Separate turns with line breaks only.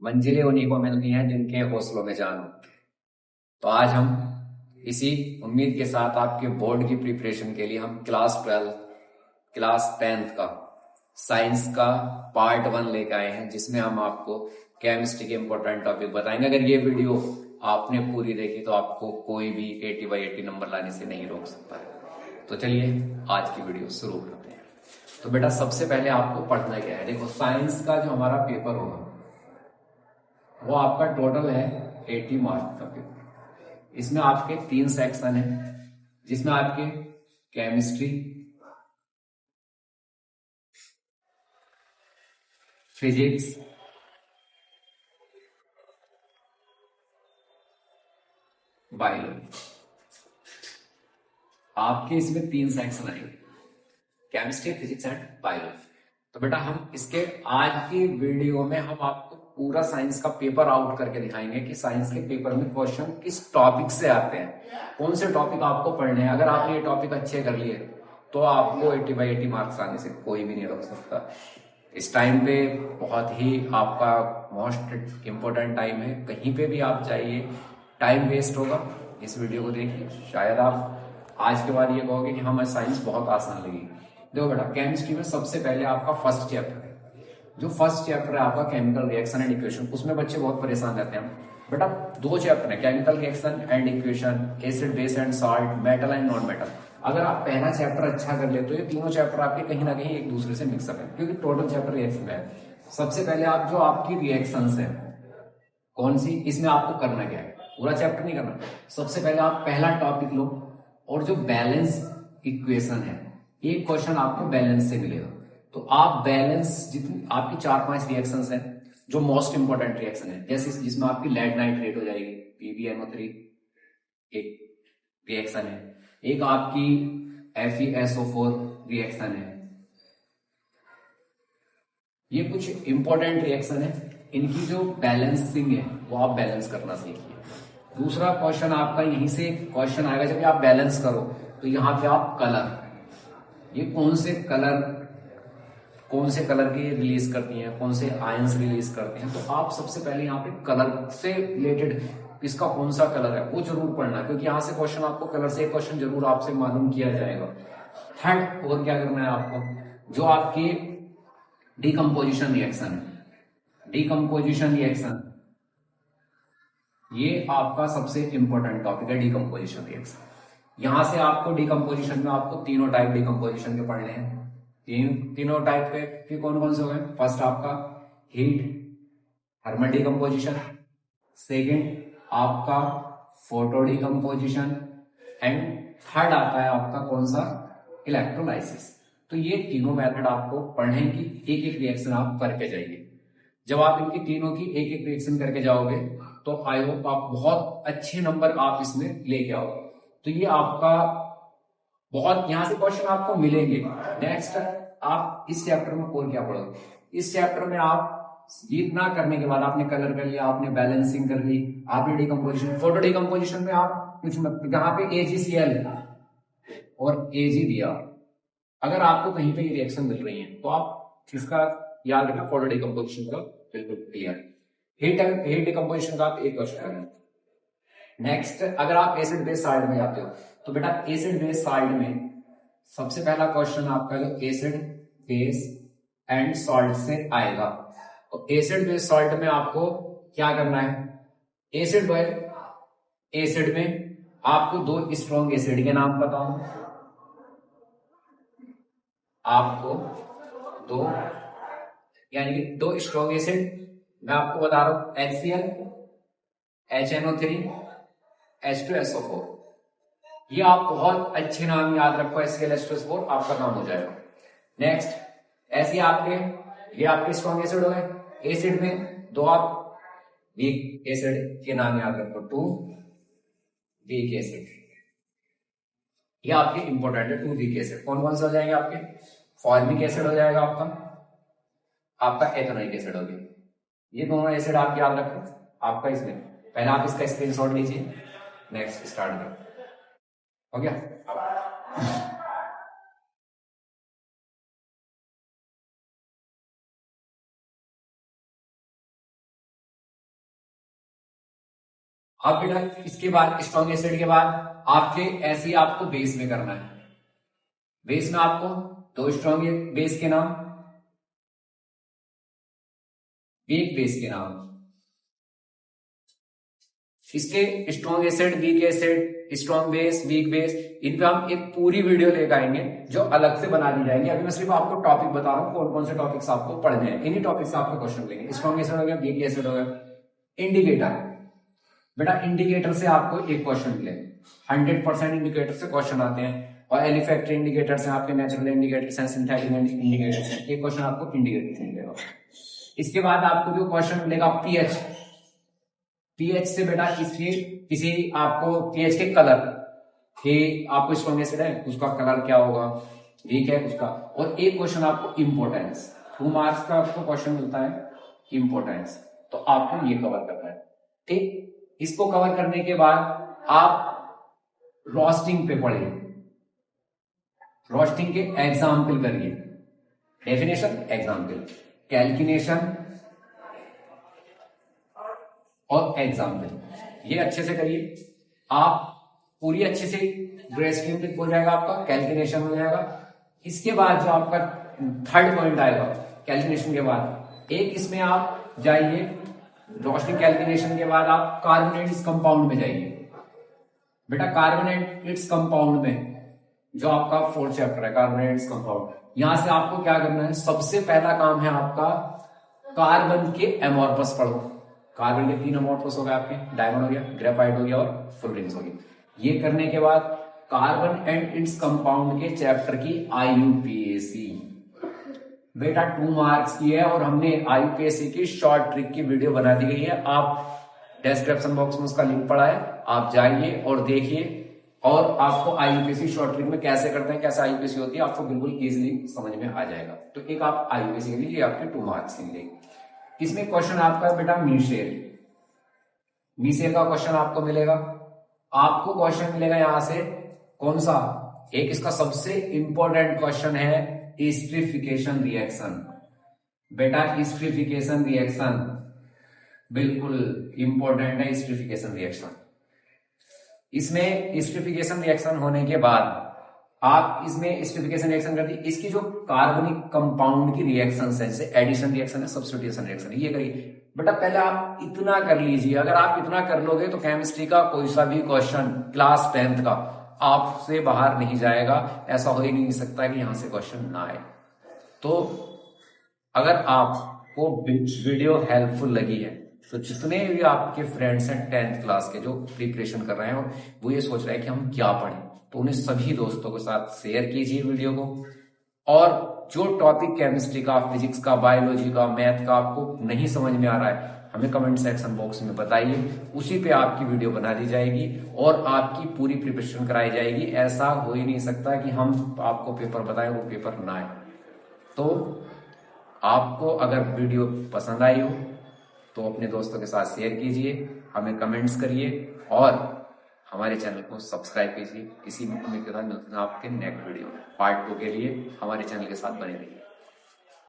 मंजिलें उन्हीं को मिलती हैं जिनके हौसलों में जान हो। तो आज हम इसी उम्मीद के साथ आपके बोर्ड की प्रिपरेशन के लिए हम क्लास 10th का साइंस का पार्ट 1 लेकर आए हैं, जिसमें हम आपको केमिस्ट्री के इंपॉर्टेंट टॉपिक बताएंगे। अगर ये वीडियो आपने पूरी देखी तो आपको कोई भी 80/80 नंबर लाने से नहीं रोक सकता है। तो चलिए आज की वीडियो शुरू करते हैं। तो बेटा सबसे पहले आपको पढ़ना क्या है, देखो साइंस का जो हमारा पेपर होगा वो आपका टोटल है 80 मार्क्स का पेपर। इसमें आपके 3 सेक्शन है, जिसमें आपके केमिस्ट्री, फिजिक्स, बायोलॉजी, आपके इसमें 3 सेक्शन आएंगे, केमिस्ट्री, फिजिक्स एंड बायोलॉजी। तो बेटा हम इसके आज की वीडियो में हम आपको पूरा साइंस का पेपर आउट करके दिखाएंगे कि साइंस के पेपर में क्वेश्चन किस टॉपिक से आते हैं, कौन से टॉपिक आपको पढ़ने हैं। अगर आपने ये टॉपिक अच्छे कर लिए तो आपको 80/80 मार्क्स आने से कोई भी नहीं रोक सकता। इस टाइम पे बहुत ही आपका मोस्ट इम्पोर्टेंट टाइम है, कहीं पे भी आप जाइए टाइम वेस्ट होगा। इस वीडियो को देखिए, शायद आप आज के बाद ये कहोगे कि हमें साइंस बहुत आसान लगी। देखो बेटा केमिस्ट्री में सबसे पहले आपका फर्स्ट चैप्टर है, जो फर्स्ट चैप्टर है आपका केमिकल रिएक्शन एंड इक्वेशन। उसमें बच्चे बहुत परेशान रहते हैं। बेटा 2 चैप्टर है, chemical reaction and equation, acid base and salt, metal and non metal. अगर आप पहला चैप्टर अच्छा कर ले तो ये तीनों चैप्टर आपके कहीं ना कहीं एक दूसरे से मिक्सअप है, क्योंकि टोटल चैप्टर रिएक्शन है। सबसे पहले आप जो आपकी रिएक्शंस है कौन सी, इसमें आपको करना क्या है, पूरा चैप्टर नहीं करना। सबसे पहले आप पहला टॉपिक लो और जो बैलेंस इक्वेशन है, एक क्वेश्चन आपको बैलेंस से मिलेगा। तो आप बैलेंस जितनी आपकी 4-5 रिएक्शंस हैं जो मोस्ट इंपॉर्टेंट रिएक्शन है, जैसे जिसमें आपकी लेड नाइट्रेट हो जाएगी, PbNO3 एक रिएक्शन है, एक आपकी FeSO4 रिएक्शन है। ये कुछ इंपॉर्टेंट रिएक्शन है, इनकी जो बैलेंसिंग है वो आप बैलेंस करना सीखिए। दूसरा क्वेश्चन आपका यहीं से क्वेश्चन आएगा, जब आप बैलेंस करो तो यहां पे आप कलर, ये कौन से कलर की रिलीज करती हैं, कौन से आयंस रिलीज करते हैं। तो आप सबसे पहले यहाँ पे कलर से रिलेटेड इसका कौन सा कलर है वो जरूर पढ़ना, क्योंकि यहां से क्वेश्चन आपको कलर से क्वेश्चन जरूर आपसे मालूम किया जाएगा। थर्ड और क्या करना है आपको, जो आपकी डिकम्पोजिशन रिएक्शन है, डिकम्पोजिशन रिएक्शन, ये आपका सबसे इंपॉर्टेंट टॉपिक है, डिकम्पोजिशन रिएक्शन। यहां से आपको डिकम्पोजिशन में आपको तीनों टाइप डिकम्पोजिशन के पढ़ने हैं। तीनों टाइप के कौन कौन से हो गए, फर्स्ट आपका हीट थर्मल डिकम्पोजिशन, सेकेंड आपका फोटो डिकम्पोजिशन, एंड थर्ड आता है आपका कौन सा, इलेक्ट्रोलाइसिस। तो ये तीनों मेथड आपको पढ़ने की, एक एक रिएक्शन आप करके जाइए। जब आप इनकी तीनों की एक एक रिएक्शन करके जाओगे तो आई होप आप बहुत अच्छे नंबर आप इसमें लेके आओगे। तो ये आपका बहुत, यहां से क्वेश्चन आपको मिलेंगे। नेक्स्ट आप इस चैप्टर में और क्या पढ़ोगे, इस चैप्टर में आप इतना करने के बाद आपने कलर कर लिया, आपने बैलेंसिंग कर ली, आपने डिकम्पोजिशन, फोटो डिकम्पोजिशन में आप कुछ जहां पे AgCl और AgBr, अगर आपको कहीं पे ये रिएक्शन मिल रही है तो आप इसका याद रखना, फोटो डिकम्पोजिशन का बिल्कुल क्लियर। हीट डिकम्पोजिशन का आप एक क्वेश्चन करना। नेक्स्ट अगर आप एसिड बेस साल्ट में जाते हो तो बेटा एसिड बेस साल्ट में सबसे पहला क्वेश्चन आपका जो एसिड बेस एंड सॉल्ट से आएगा। तो एसिड बेस सॉल्ट में आपको क्या करना है, एसिड में आपको 2 स्ट्रॉन्ग एसिड के नाम बताऊं, आपको दो, यानी कि 2 स्ट्रॉन्ग एसिड मैं आपको बता रहा हूं, HCl, HNO3, H2SO4। ये आप बहुत अच्छे नाम याद रखो, HCl H2SO4 आपका काम हो जाएगा। नेक्स्ट ऐसे ये आपके स्ट्रॉन्ग एसिड हो गए। एसिड में 2 आप वीक एसिड के नाम याद रखो, 2 वीक एसिड, ये आपके इंपॉर्टेंट है। 2 वीक एसिड कौन कौन से हो जाएंगे आपके, फॉर्मिक एसिड हो जाएगा आपका एथेनोइक एसिड हो गया। ये दोनों एसिड आप याद रखो आपका इसमें। पहले आप इसका स्क्रीनशॉट लीजिए, नेक्स्ट स्टार्ट करो, हो गया। अब बेटा इसके बाद स्ट्रॉन्ग एसिड के बाद आपके ऐसे ही आपको बेस में करना है। बेस में आपको दो स्ट्रॉन्ग बेस के नाम, वीक बेस के नाम। इसके strong acid, weak acid, strong base, weak base, इन पे हम एक पूरी वीडियो लेकर आएंगे जो अलग से बना दी जाएगी। अभी मैं सिर्फ आपको टॉपिक बता रहा हूं कौन कौन से टॉपिक्स आपको पढ़ने हैं। इन्हीं टॉपिक से आपको क्वेश्चन लेंगे। स्ट्रॉन्ग एसिड हो गया, वीक एसिड हो गया। इंडिकेटर, बेटा इंडिकेटर से आपको एक क्वेश्चन मिले, 100% इंडिकेटर से क्वेश्चन आते हैं। और एलिफैक्टरी इंडिकेटर से, आपके नेचुरल इंडिकेटर्स हैं, सिंथेटिक इंडिकेटर्स हैं। एक क्वेश्चन आपको इंडिकेटर से मिलेगा। इसके बाद आपको जो क्वेश्चन मिलेगा पीएच, पीएच से बेटा किसी आपको पीएच के कलर कि आपको स्ट्रॉन्ग एसिड है उसका कलर क्या होगा, ठीक है उसका। और एक क्वेश्चन आपको इंपोर्टेंस, 2 मार्क्स का आपको क्वेश्चन मिलता है इंपोर्टेंस, तो आपको ये कवर करना है, ठीक। इसको कवर करने के बाद आप रोस्टिंग पे पढ़िए, रोस्टिंग के एग्जाम्पल करिए, डेफिनेशन, एग्जाम्पल, कैलकुलेशन और एग्जाम्पल, ये अच्छे से करिए। आप पूरी अच्छे से ग्रेस्किंग हो जाएगा, आपका कैलकुलेशन हो जाएगा। इसके बाद जो आपका थर्ड पॉइंट आएगा कैलकुलेशन के बाद, एक इसमें आप जाइए रोस्टिंग कैलकुलेशन के बाद आप कार्बोनेट्स कंपाउंड में जाइए। बेटा कार्बोनेट्स कंपाउंड में जो आपका 4th चैप्टर है कार्बोनेट्स कंपाउंड, यहां से आपको क्या करना है, सबसे पहला काम है आपका कार्बन के एमोर्फस पढ़ो। कार्बन के 3 एमोर्फस हो गए आपके, डायमंड हो गया, ग्रेफाइट हो गया और फुलरिंग्स हो गई। ये करने के बाद कार्बन एंड इट्स कंपाउंड के चैप्टर की आईयूपीएसी, बेटा 2 मार्क्स की है और हमने आईयूपीएसी की शॉर्ट ट्रिक की वीडियो बना दी गई है। आप डिस्क्रिप्शन बॉक्स में उसका लिंक पड़ा है, आप जाइए और देखिए। और आपको आईयूपीएसी शॉर्ट ट्रिक में कैसे करते हैं, कैसे आईयूपीएसी होती है, आपको बिल्कुल इजीली समझ में आ जाएगा। तो एक आप आईयूपीएसी के लिए आपके 2 मार्क्स मिलेंगे। इसमें क्वेश्चन आपका बेटा मीशेल, मीशेल का क्वेश्चन आपको मिलेगा। आपको क्वेश्चन मिलेगा यहां से कौन सा, एक इसका सबसे इंपॉर्टेंट क्वेश्चन है एस्टरिफिकेशन रिएक्शन। बेटा एस्टरिफिकेशन रिएक्शन बिल्कुल इंपॉर्टेंट है, एस्टरिफिकेशन रिएक्शन। इसमें एस्टरिफिकेशन रिएक्शन होने के बाद आप इसमें एस्टरिफिकेशन रिएक्शन करती है, इसकी जो कार्बनिक कंपाउंड की रिएक्शन है, जैसे एडिशन रिएक्शन है, सब्स्टिट्यूशन रिएक्शन है, ये करिए। बेटा पहले आप इतना कर लीजिए, अगर आप इतना कर लोगे तो केमिस्ट्री का कोई सा भी क्वेश्चन क्लास 10th का आपसे बाहर नहीं जाएगा। ऐसा हो ही नहीं सकता कि यहां से क्वेश्चन ना आए। तो अगर आपको वीडियो हेल्पफुल लगी है तो जितने भी आपके फ्रेंड्स हैं 10th क्लास के जो प्रिपरेशन कर रहे हैं और वो ये सोच रहे हैं कि हम क्या पढ़ें, तो उन्हें सभी दोस्तों के साथ शेयर कीजिए वीडियो को। और जो टॉपिक केमिस्ट्री का, फिजिक्स का, बायोलॉजी का, मैथ का आपको नहीं समझ में आ रहा है, हमें कमेंट सेक्शन बॉक्स में बताइए, उसी पे आपकी वीडियो बना दी जाएगी और आपकी पूरी प्रिपरेशन कराई जाएगी। ऐसा हो ही नहीं सकता कि हम आपको पेपर बताएं वो पेपर ना आए। तो आपको अगर वीडियो पसंद आई हो तो अपने दोस्तों के साथ शेयर कीजिए, हमें कमेंट्स करिए और हमारे चैनल को सब्सक्राइब कीजिए। इसी में के साथ आपके नेक्स्ट वीडियो पार्ट 2 के लिए हमारे चैनल के साथ बने रहिए।